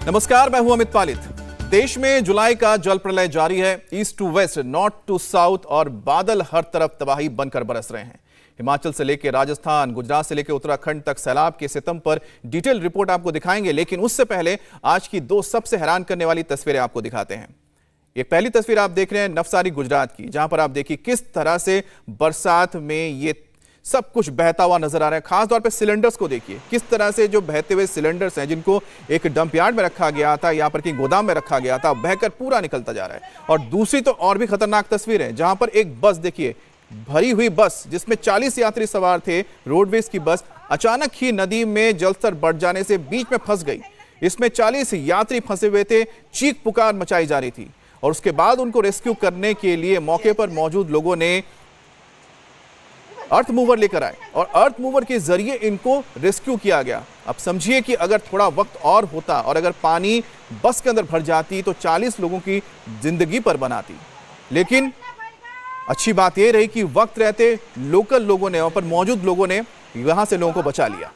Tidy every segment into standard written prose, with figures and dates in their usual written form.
नमस्कार, मैं हूं अमित पालित। देश में जुलाई का जल प्रलय जारी है। East to west, north to south और बादल हर तरफ तबाही बनकर बरस रहे हैं। हिमाचल से लेकर राजस्थान, गुजरात से लेकर उत्तराखंड तक सैलाब के सितम पर डिटेल रिपोर्ट आपको दिखाएंगे, लेकिन उससे पहले आज की दो सबसे हैरान करने वाली तस्वीरें आपको दिखाते हैं। ये पहली तस्वीर आप देख रहे हैं नवसारी गुजरात की, जहां पर आप देखिए किस तरह से बरसात में ये सब कुछ बहता हुआ नजर आ रहा है। खास तौर पे सिलेंडर्स को देखिए, किस तरह से जो बहते हुए सिलेंडर्स हैं, जिनको एक डंप यार्ड में रखा गया था, यहाँ पर कि गोदाम में रखा गया था, बहकर पूरा निकलता जा रहा है। और दूसरी तो और भी खतरनाक तस्वीर है, जहां पर एक बस देखिए, भरी हुई बस जिसमें 40 यात्री सवार थे, रोडवेज की बस, अचानक ही नदी में जलस्तर बढ़ जाने से बीच में फंस गई। इसमें 40 यात्री फंसे हुए थे, चीख पुकार मचाई जा रही थी और उसके बाद उनको रेस्क्यू करने के लिए मौके पर मौजूद लोगों ने अर्थ मूवर लेकर आए और अर्थ मूवर के जरिए इनको रेस्क्यू किया गया। अब समझिए कि अगर थोड़ा वक्त और होता और अगर पानी बस के अंदर भर जाती तो 40 लोगों की जिंदगी पर बनाती। लेकिन अच्छी बात यह रही कि वक्त रहते लोकल लोगों ने, वहां पर मौजूद लोगों ने यहां से लोगों को बचा लिया।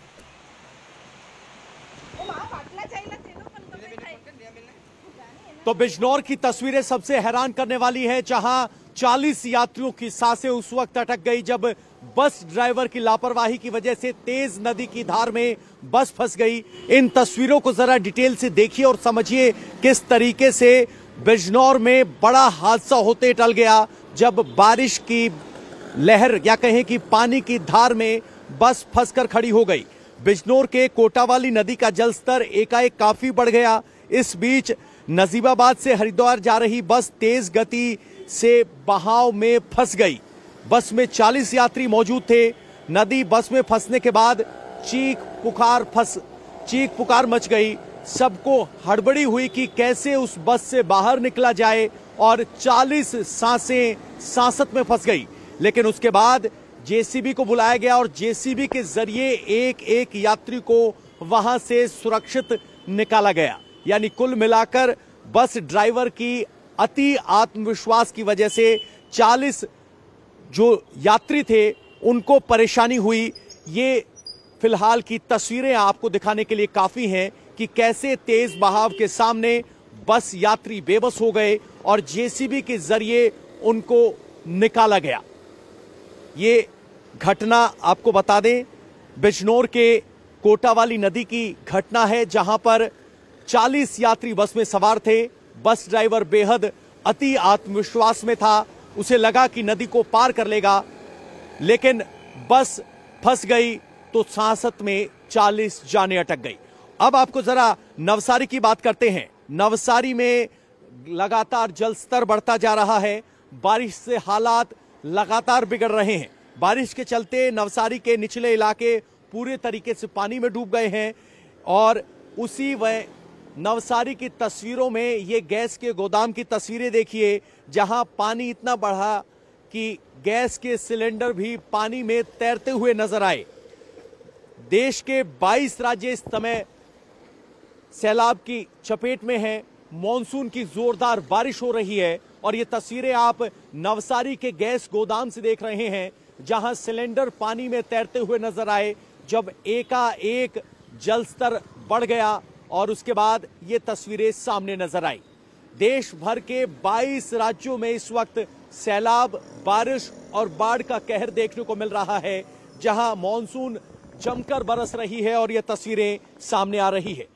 तो बिजनौर की तस्वीरें सबसे हैरान करने वाली है, जहां 40 यात्रियों की सांसें उस वक्त अटक गई जब बस ड्राइवर की लापरवाही की वजह से तेज नदी की धार में बस फंस गई। इन तस्वीरों को जरा डिटेल से देखिए और समझिए किस तरीके से बिजनौर में बड़ा हादसा होते टल गया जब बारिश की लहर या कहें कि पानी की धार में बस फंसकर खड़ी हो गई। बिजनौर के कोटावाली नदी का जलस्तर एकाएक काफी बढ़ गया। इस बीच नजीबाबाद से हरिद्वार जा रही बस तेज गति से बहाव में फंस गई। बस में 40 यात्री मौजूद थे। नदी बस में फंसने के बाद चीख पुकार मच गई। सबको हड़बड़ी हुई कि कैसे उस बस से बाहर निकला जाए और 40 सांसें सांसत में फंस गई। लेकिन उसके बाद जेसीबी को बुलाया गया और जेसीबी के जरिए एक एक यात्री को वहां से सुरक्षित निकाला गया। यानी कुल मिलाकर बस ड्राइवर की अति आत्मविश्वास की वजह से 40 जो यात्री थे उनको परेशानी हुई। ये फिलहाल की तस्वीरें आपको दिखाने के लिए काफी हैं कि कैसे तेज बहाव के सामने बस यात्री बेबस हो गए और जेसीबी के जरिए उनको निकाला गया। ये घटना आपको बता दें, बिजनौर के कोटावाली नदी की घटना है, जहां पर 40 यात्री बस में सवार थे। बस ड्राइवर बेहद अति आत्मविश्वास में था, उसे लगा कि नदी को पार कर लेगा, लेकिन बस फंस गई तो सांसत में 40 जानें अटक गई। अब आपको जरा नवसारी की बात करते हैं। नवसारी में लगातार जल स्तर बढ़ता जा रहा है। बारिश से हालात लगातार बिगड़ रहे हैं। बारिश के चलते नवसारी के निचले इलाके पूरे तरीके से पानी में डूब गए हैं और उसी वह नवसारी की तस्वीरों में ये गैस के गोदाम की तस्वीरें देखिए, जहां पानी इतना बढ़ा कि गैस के सिलेंडर भी पानी में तैरते हुए नजर आए। देश के 22 राज्य इस समय सैलाब की चपेट में हैं। मॉनसून की जोरदार बारिश हो रही है और ये तस्वीरें आप नवसारी के गैस गोदाम से देख रहे हैं, जहां सिलेंडर पानी में तैरते हुए नजर आए जब एकाएक जल स्तर बढ़ गया और उसके बाद ये तस्वीरें सामने नजर आई। देश भर के 22 राज्यों में इस वक्त सैलाब, बारिश और बाढ़ का कहर देखने को मिल रहा है, जहां मॉनसून जमकर बरस रही है और ये तस्वीरें सामने आ रही है।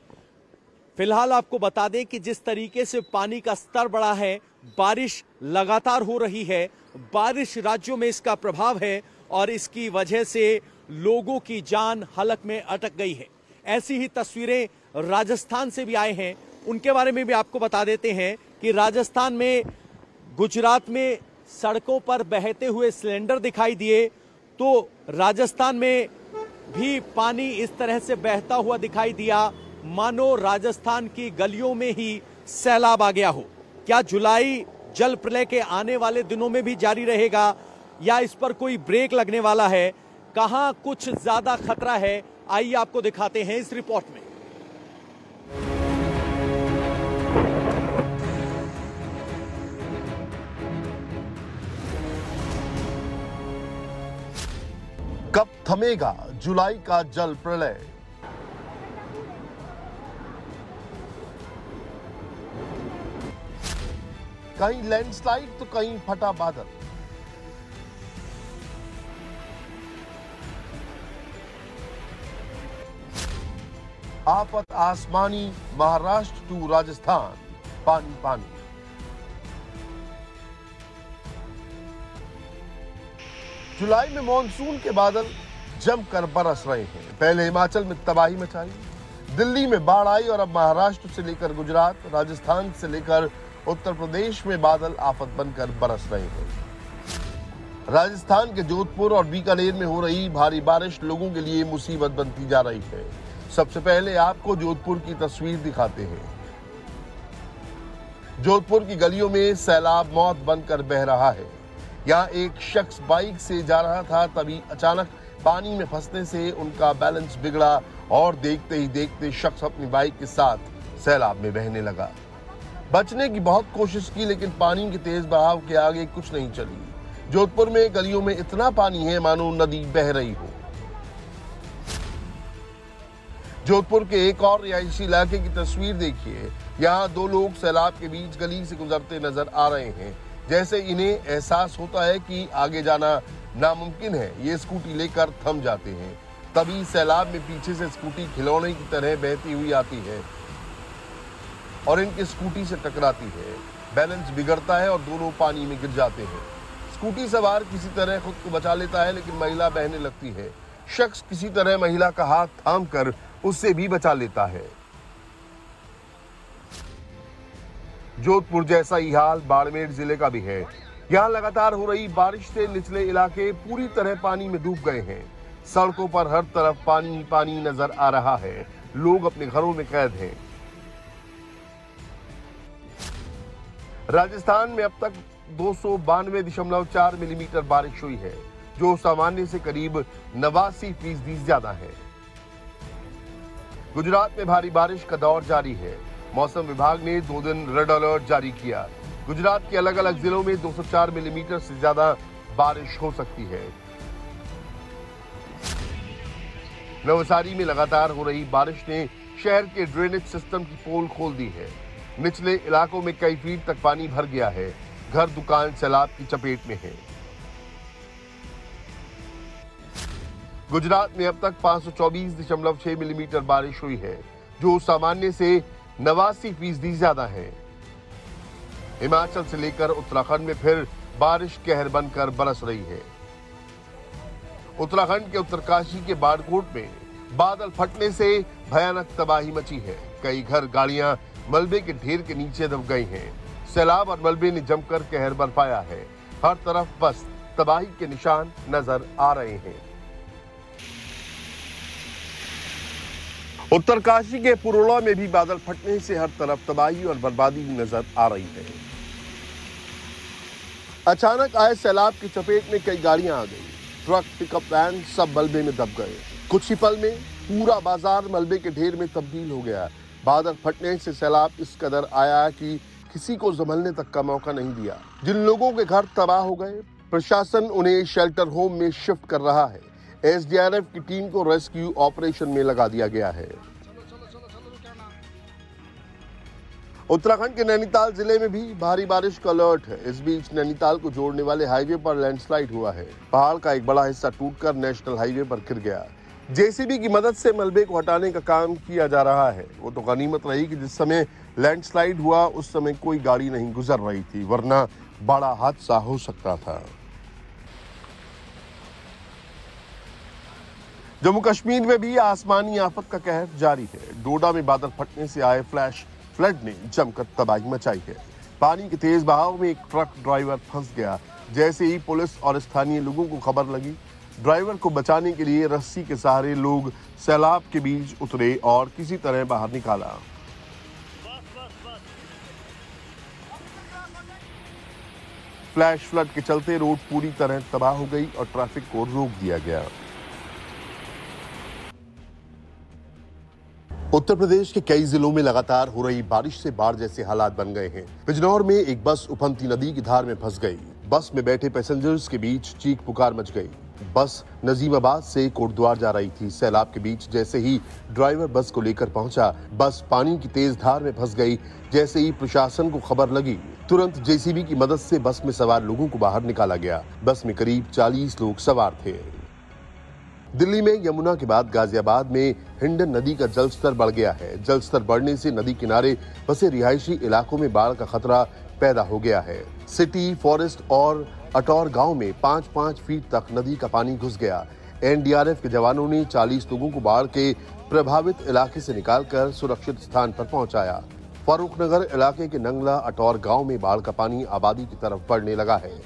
फिलहाल आपको बता दें कि जिस तरीके से पानी का स्तर बढ़ा है, बारिश लगातार हो रही है, बारिश राज्यों में इसका प्रभाव है और इसकी वजह से लोगों की जान हलक में अटक गई है। ऐसी ही तस्वीरें राजस्थान से भी आए हैं, उनके बारे में भी आपको बता देते हैं कि राजस्थान में, गुजरात में सड़कों पर बहते हुए सिलेंडर दिखाई दिए, तो राजस्थान में भी पानी इस तरह से बहता हुआ दिखाई दिया मानो राजस्थान की गलियों में ही सैलाब आ गया हो। क्या जुलाई जल प्रलय के आने वाले दिनों में भी जारी रहेगा या इस पर कोई ब्रेक लगने वाला है? कहां कुछ ज्यादा खतरा है, आइए आपको दिखाते हैं इस रिपोर्ट में। कब थमेगा जुलाई का जल प्रलय? कहीं लैंडस्लाइड तो कहीं फटा बादल। आफत आसमानी, महाराष्ट्र टू राजस्थान, पानी पानी। जुलाई में मॉनसून के बादल जमकर बरस रहे हैं। पहले हिमाचल में तबाही मचाई, दिल्ली में बाढ़ आई और अब महाराष्ट्र से लेकर गुजरात, राजस्थान से लेकर उत्तर प्रदेश में बादल आफत बनकर बरस रहे हैं। राजस्थान के जोधपुर और बीकानेर में हो रही भारी बारिश लोगों के लिए मुसीबत बनती जा रही है। सबसे पहले आपको जोधपुर की तस्वीर दिखाते हैं। जोधपुर की गलियों में सैलाब मौत बनकर बह रहा है। यहाँ एक शख्स बाइक से जा रहा था, तभी अचानक पानी में फंसने से उनका बैलेंस बिगड़ा और देखते ही देखते शख्स अपनी बाइक के साथ सैलाब में बहने लगा। बचने की बहुत कोशिश की, लेकिन पानी के तेज बहाव के आगे कुछ नहीं चली। जोधपुर में गलियों में इतना पानी है मानो नदी बह रही हो। जोधपुर के एक और रिहायशी इलाके की तस्वीर देखिए। यहाँ दो लोग सैलाब के बीच गली से गुजरते नजर आ रहे हैं। जैसे इन्हें एहसास होता है कि आगे जाना नामुमकिन है, ये स्कूटी लेकर थम जाते हैं। तभी सैलाब में पीछे से स्कूटी खिलौने की तरह बहती हुई आती है और इनकी स्कूटी से टकराती है। बैलेंस बिगड़ता है और दोनों पानी में गिर जाते हैं। स्कूटी सवार किसी तरह खुद को बचा लेता है, लेकिन महिला बहने लगती है। शख्स किसी तरह महिला का हाथ थामकर उससे भी बचा लेता है। जोधपुर जैसा ही हाल बाड़मेर जिले का भी है। यहाँ लगातार हो रही बारिश से निचले इलाके पूरी तरह पानी में डूब गए हैं। सड़कों पर हर तरफ पानी ही पानी नजर आ रहा है। लोग अपने घरों में कैद हैं। राजस्थान में अब तक 292.4 मिलीमीटर बारिश हुई है, जो सामान्य से करीब 89% ज्यादा है। गुजरात में भारी बारिश का दौर जारी है। मौसम विभाग ने 2 दिन रेड अलर्ट जारी किया। गुजरात के अलग अलग जिलों में 204 मिलीमीटर से ज्यादा बारिश हो सकती है। नवसारी में लगातार हो रही बारिश ने शहर के ड्रेनेज सिस्टम की पोल खोल दी है। निचले इलाकों में कई फीट तक पानी भर गया है। घर दुकान सैलाब की चपेट में है। गुजरात में अब तक 524.6 मिलीमीटर बारिश हुई है, जो सामान्य से 89% ज्यादा है। हिमाचल से लेकर उत्तराखंड में फिर बारिश कहर बनकर बरस रही है। उत्तराखंड के उत्तरकाशी के बाड़कोट में बादल फटने से भयानक तबाही मची है। कई घर, गाड़ियां मलबे के ढेर के नीचे दब गई हैं। सैलाब और मलबे ने जमकर कहर बरपाया है। हर तरफ बस तबाही के निशान नजर आ रहे हैं। उत्तरकाशी के पुरोला में भी बादल फटने से हर तरफ तबाही और बर्बादी नजर आ रही है। अचानक आए सैलाब की चपेट में कई गाड़ियां आ गई। ट्रक, पिकअप वैन सब मलबे में दब गए। कुछ ही पल में पूरा बाजार मलबे के ढेर में तब्दील हो गया। बादल फटने से सैलाब इस कदर आया कि किसी को संभलने तक का मौका नहीं दिया। जिन लोगों के घर तबाह हो गए, प्रशासन उन्हें शेल्टर होम में शिफ्ट कर रहा है। एसडीआरएफ की टीम को रेस्क्यू ऑपरेशन में लगा दिया गया है। उत्तराखंड के नैनीताल जिले में भी भारी बारिश का अलर्ट है। इस बीच नैनीताल को जोड़ने वाले हाईवे पर लैंडस्लाइड हुआ है। पहाड़ का एक बड़ा हिस्सा टूटकर नेशनल हाईवे पर गिर गया। जेसीबी की मदद से मलबे को हटाने का काम किया जा रहा है। वो तो गनीमत रही कि जिस समय लैंडस्लाइड हुआ उस समय कोई गाड़ी नहीं गुजर रही थी, वरना बड़ा हादसा हो सकता था। जम्मू कश्मीर में भी आसमानी आफत का कहर जारी है। डोडा में बादल फटने से आए फ्लैश फ्लड ने जमकर तबाही मचाई है। पानी के तेज बहाव में एक ट्रक ड्राइवर फंस गया। जैसे ही पुलिस और स्थानीय लोगों को खबर लगी, ड्राइवर को बचाने के लिए रस्सी के सहारे लोग सैलाब के बीच उतरे और किसी तरह बाहर निकाला। फ्लैश फ्लड के चलते रोड पूरी तरह तबाह हो गई और ट्रैफिक को रोक दिया गया। उत्तर प्रदेश के कई जिलों में लगातार हो रही बारिश से बाढ़ जैसे हालात बन गए हैं। बिजनौर में एक बस उफनती नदी की धार में फंस गई। बस में बैठे पैसेंजर्स के बीच चीख पुकार मच गई। बस नजीमाबाद से कोटद्वार जा रही थी। सैलाब के बीच जैसे ही ड्राइवर बस को लेकर पहुंचा, बस पानी की तेज धार में फंस गई। जैसे ही प्रशासन को खबर लगी, तुरंत जेसीबी की मदद से बस में सवार लोगों को बाहर निकाला गया। बस में करीब 40 लोग सवार थे। दिल्ली में यमुना के बाद गाजियाबाद में हिंडन नदी का जलस्तर बढ़ गया है। जलस्तर बढ़ने से नदी किनारे बसे रिहायशी इलाकों में बाढ़ का खतरा पैदा हो गया है। सिटी, फॉरेस्ट और अटौर गांव में 5-5 फीट तक नदी का पानी घुस गया। एनडीआरएफ के जवानों ने 40 लोगों को बाढ़ के प्रभावित इलाके से निकालकर सुरक्षित स्थान पर पहुंचाया। फारूकनगर इलाके के नंगला अटौर गांव में बाढ़ का पानी आबादी की तरफ बढ़ने लगा है।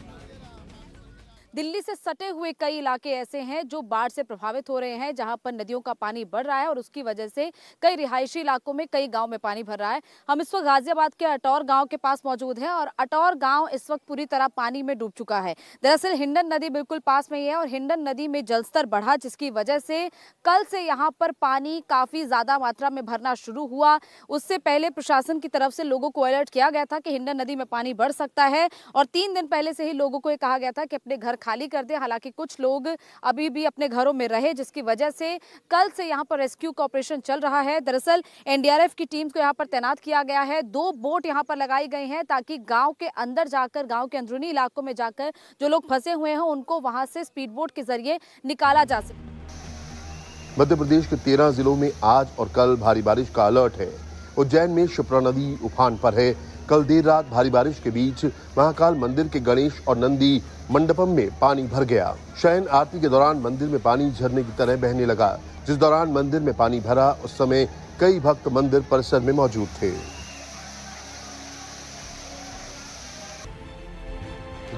दिल्ली से सटे हुए कई इलाके ऐसे हैं जो बाढ़ से प्रभावित हो रहे हैं, जहां पर नदियों का पानी बढ़ रहा है और उसकी वजह से कई रिहायशी इलाकों में, कई गांव में पानी भर रहा है। हम इस वक्त गाजियाबाद के अटौर गांव के पास मौजूद हैं और अटौर गांव इस वक्त पूरी तरह पानी में डूब चुका है। दरअसल हिंडन नदी बिल्कुल पास में ही है और हिंडन नदी में जलस्तर बढ़ा, जिसकी वजह से कल से यहाँ पर पानी काफी ज्यादा मात्रा में भरना शुरू हुआ। उससे पहले प्रशासन की तरफ से लोगों को अलर्ट किया गया था कि हिंडन नदी में पानी बढ़ सकता है और 3 दिन पहले से ही लोगों को ये कहा गया था कि अपने घर खाली कर दे। हालांकि कुछ लोग अभी भी अपने घरों में रहे, जिसकी वजह से कल से यहां पर रेस्क्यू का ऑपरेशन चल रहा है। दरअसल एनडीआरएफ की टीम को यहां पर तैनात किया गया है। 2 बोट यहां पर लगाई गई हैं ताकि गांव के अंदर जाकर, गांव के अंदरूनी इलाकों में जाकर जो लोग फंसे हुए हैं उनको वहां से स्पीड बोट के जरिए निकाला जा सके। मध्य प्रदेश के 13 जिलों में आज और कल भारी बारिश का अलर्ट है। उज्जैन में क्षिप्रा नदी उफान पर है। कल देर रात भारी बारिश के बीच महाकाल मंदिर के गणेश और नंदी मंडपम में पानी भर गया। शयन आरती के दौरान मंदिर में पानी झरने की तरह बहने लगा। जिस दौरान मंदिर में पानी भरा, उस समय कई भक्त मंदिर परिसर में मौजूद थे।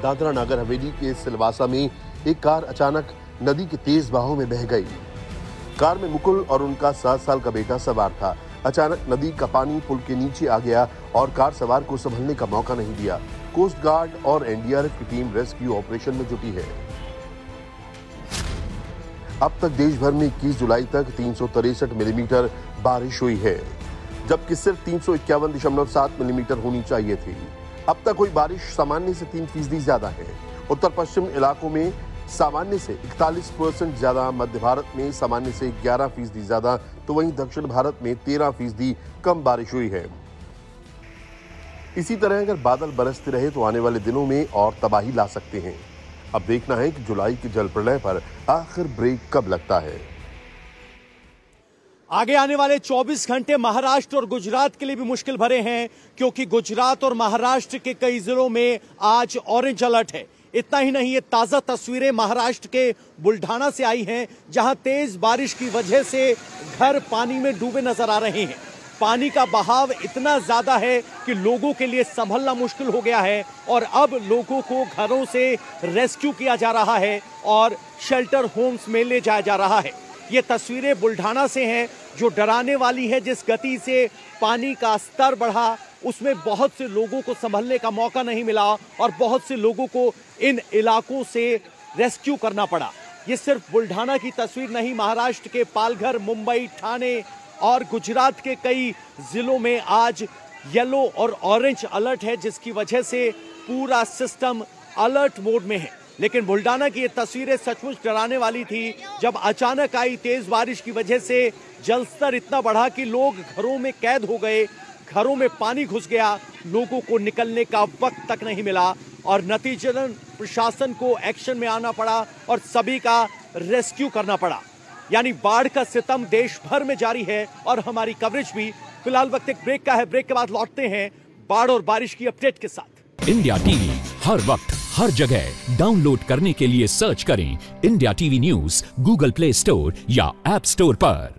दादरा नगर हवेली के सिलवासा में एक कार अचानक नदी के तेज बहाव में बह गई। कार में मुकुल और उनका 7 साल का बेटा सवार था। अचानक नदी का पानी पुल के नीचे आ गया और कार सवार को संभलने का मौका नहीं दिया। कोस्ट गार्ड और एनडीआरएफ की टीम रेस्क्यू ऑपरेशन में जुटी है। अब तक देश भर में 21 जुलाई तक 363 मिलीमीटर बारिश हुई है, जबकि सिर्फ 351.7 मिलीमीटर होनी चाहिए थी। अब तक हुई बारिश सामान्य से 3% ज्यादा है। उत्तर पश्चिम इलाकों में सामान्य से 41% ज्यादा, मध्य भारत में सामान्य से 11% ज्यादा, तो वहीं दक्षिण भारत में 13% कम बारिश हुई है। इसी तरह अगर बादल बरसते रहे तो आने वाले दिनों में और तबाही ला सकते हैं। अब देखना है कि जुलाई के जल प्रलय पर आखिर ब्रेक कब लगता है। आगे आने वाले 24 घंटे महाराष्ट्र और गुजरात के लिए भी मुश्किल भरे हैं, क्योंकि गुजरात और महाराष्ट्र के कई जिलों में आज ऑरेंज अलर्ट है। इतना ही नहीं, ये ताजा तस्वीरें महाराष्ट्र के बुल्ढाना से आई हैं, जहां तेज बारिश की वजह से घर पानी में डूबे नजर आ रहे हैं। पानी का बहाव इतना ज्यादा है कि लोगों के लिए संभलना मुश्किल हो गया है और अब लोगों को घरों से रेस्क्यू किया जा रहा है और शेल्टर होम्स में ले जाया जा रहा है। ये तस्वीरें बुल्ढाना से हैं, जो डराने वाली है। जिस गति से पानी का स्तर बढ़ा, उसमें बहुत से लोगों को संभलने का मौका नहीं मिला और बहुत से लोगों को इन इलाकों से रेस्क्यू करना पड़ा। ये सिर्फ बुल्ढाना की तस्वीर नहीं, महाराष्ट्र के पालघर, मुंबई, ठाणे और गुजरात के कई जिलों में आज येलो और ऑरेंज अलर्ट है, जिसकी वजह से पूरा सिस्टम अलर्ट मोड में है। लेकिन बुल्ढाना की ये तस्वीरें सचमुच डराने वाली थी, जब अचानक आई तेज बारिश की वजह से जलस्तर इतना बढ़ा कि लोग घरों में कैद हो गए, घरों में पानी घुस गया, लोगों को निकलने का वक्त तक नहीं मिला और नतीजतन प्रशासन को एक्शन में आना पड़ा और सभी का रेस्क्यू करना पड़ा। यानी बाढ़ का सितम देश भर में जारी है और हमारी कवरेज भी। फिलहाल वक्त एक ब्रेक का है, ब्रेक के बाद लौटते हैं बाढ़ और बारिश की अपडेट के साथ। इंडिया टीवी हर वक्त हर जगह डाउनलोड करने के लिए सर्च करें India TV news Google play store या ऐप स्टोर पर।